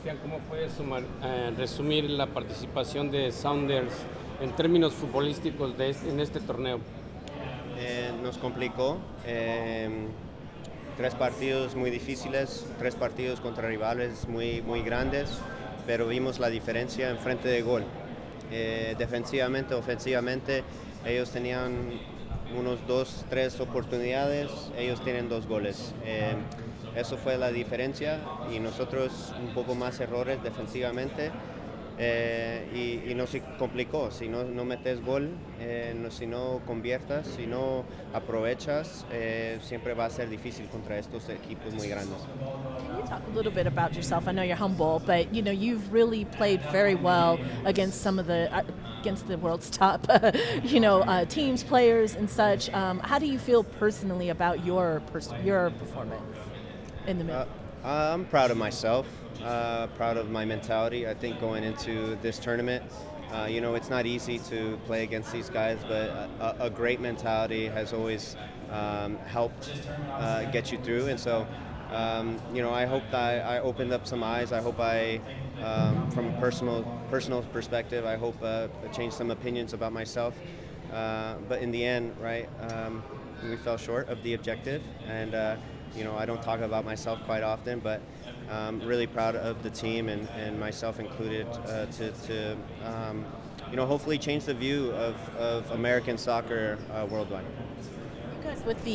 Cristian, ¿cómo puedes resumir la participación de Sounders en términos futbolísticos en este torneo? Nos complicó. 3 partidos muy difíciles, 3 partidos contra rivales muy grandes, pero vimos la diferencia en frente de gol. Defensivamente, ofensivamente, ellos tenían unos 2-3 oportunidades, ellos tienen 2 goles. Eso fue la diferencia y nosotros un poco más errores defensivamente y nos complicó. Si no metes gol, si no conviertas, si no aprovechas, siempre va a ser difícil contra estos equipos muy grandes. Can you talk a little bit about yourself? I know you're humble, but you've really played very well against some of against the world's top, teams, players, and such. How do you feel personally about your performance in the middle? I'm proud of myself, proud of my mentality. I think going into this tournament, it's not easy to play against these guys, but a great mentality has always helped get you through. And so, I hope that I opened up some eyes. I hope from a personal perspective, I hope I changed some opinions about myself. But in the end, right, we fell short of the objective. And I don't talk about myself quite often, but I'm really proud of the team and myself included to hopefully change the view of American soccer worldwide. With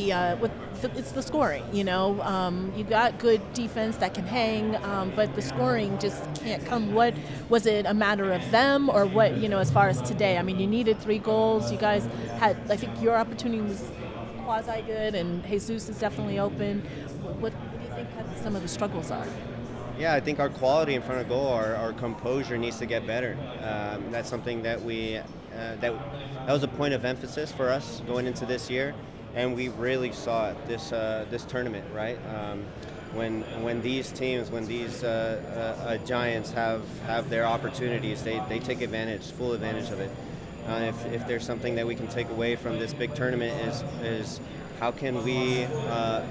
it's the scoring, you got good defense that can hang, but the scoring just can't come. What was it, a matter of them, or what? As far as today, I mean, you needed 3 goals. You guys had, I think, your opportunity was quasi good, and Jesus is definitely open. What do you think some of the struggles are? Yeah, I think our quality in front of goal, our composure needs to get better. That's something that that was a point of emphasis for us going into this year. And we really saw it this tournament, right? When these teams, when these giants have their opportunities, they take full advantage of it. If there's something that we can take away from this big tournament is how can we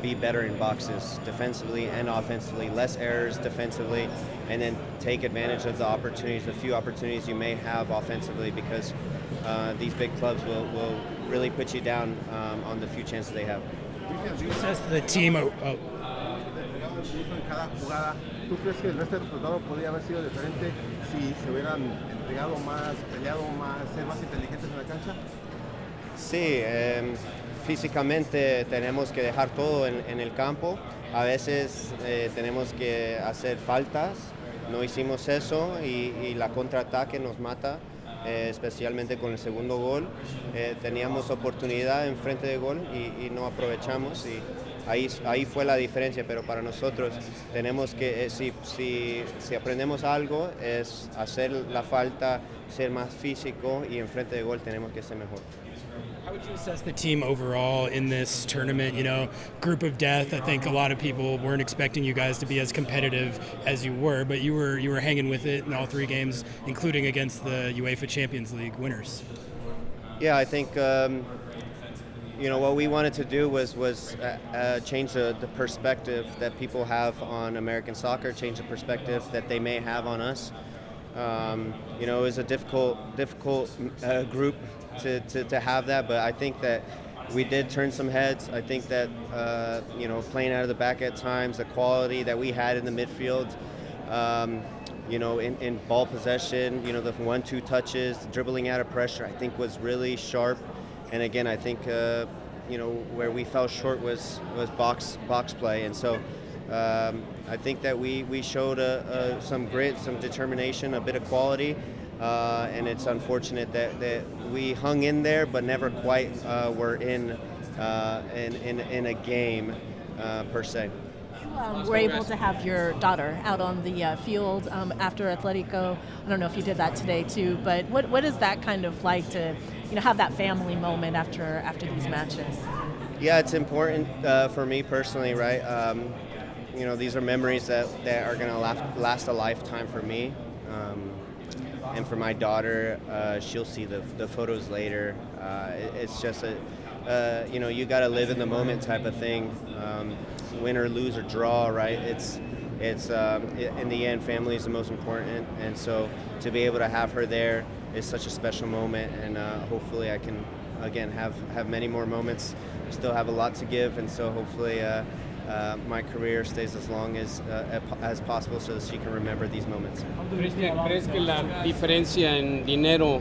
be better in boxes defensively and offensively, less errors defensively, and then take advantage of the few opportunities you may have offensively, because these big clubs will really put you down on the few chances they have. Says to the team, en cada jugada, ¿tú crees que el resto del resultado podría haber sido diferente si se hubieran entregado más, peleado más, ser más inteligentes en la cancha? Sí, físicamente tenemos que dejar todo en el campo. A veces tenemos que hacer faltas. No hicimos eso y la contraataque nos mata. Especialmente con el segundo gol, teníamos oportunidad en frente de gol y no aprovechamos, y ahí fue la diferencia. Pero para nosotros tenemos que, si aprendemos algo, es hacer la falta, ser más físico, y en frente de gol tenemos que ser mejor. How would you assess the team overall in this tournament? Group of death. I think a lot of people weren't expecting you guys to be as competitive as you were, but you were hanging with it in all 3 games, including against the UEFA Champions League winners. Yeah, I think what we wanted to do was change the perspective that people have on American soccer, change the perspective that they may have on us. It was a difficult group to have that, but I think that we did turn some heads. I think that playing out of the back at times, the quality that we had in the midfield, in ball possession, the 1-2 touches, dribbling out of pressure, I think was really sharp. And again, I think where we fell short was box play, and so I think that we showed some grit, some determination, a bit of quality. And it's unfortunate that we hung in there, but never quite were in a game per se. We're able to have your daughter out on the field after Atletico. I don't know if you did that today too, but what is that kind of like to have that family moment after these matches? Yeah, it's important for me personally, right? These are memories that are going to last a lifetime for me. And for my daughter, she'll see the photos later. It's just you got to live in the moment type of thing. Win or lose or draw, right? it's in the end, family is the most important, and so to be able to have her there is such a special moment, and hopefully I can again have many more moments. I still have a lot to give, and so hopefully my career stays as long as possible so that she can remember these moments. Cristian, ¿crees que la diferencia en dinero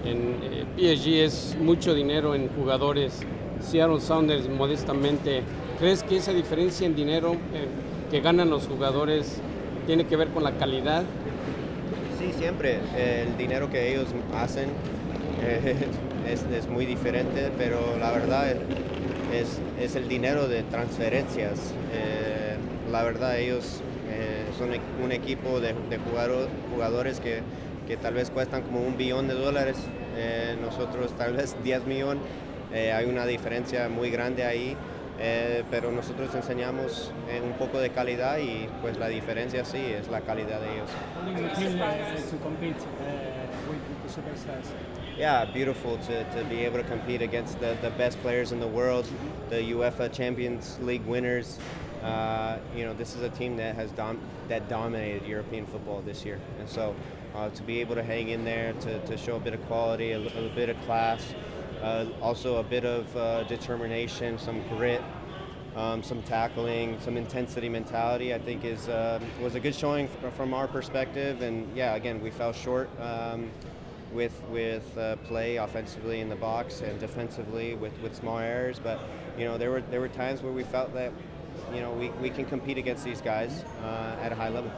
en PSG es mucho dinero en jugadores? Seattle Sounders modestamente, ¿crees que esa diferencia en dinero que ganan los jugadores tiene que ver con la calidad? Sí, siempre. El dinero que ellos hacen es muy diferente, pero la verdad es el dinero de transferencias. La verdad ellos son un equipo de jugadores que tal vez cuestan como $1 billón. Nosotros tal vez 10 millones. Hay una diferencia muy grande ahí. Pero nosotros enseñamos un poco de calidad y pues la diferencia sí es la calidad de ellos. To compete with the superstars. Yeah, beautiful to be able to compete against the best players in the world, the UEFA Champions League winners. This is a team that has dominated European football this year, and so to be able to hang in there, to show a bit of quality, a bit of class. Also a bit of determination, some grit, some tackling, some intensity mentality, I think was a good showing from our perspective. And yeah, again, we fell short with play offensively in the box and defensively with small errors. But there were times where we felt that we can compete against these guys at a high level.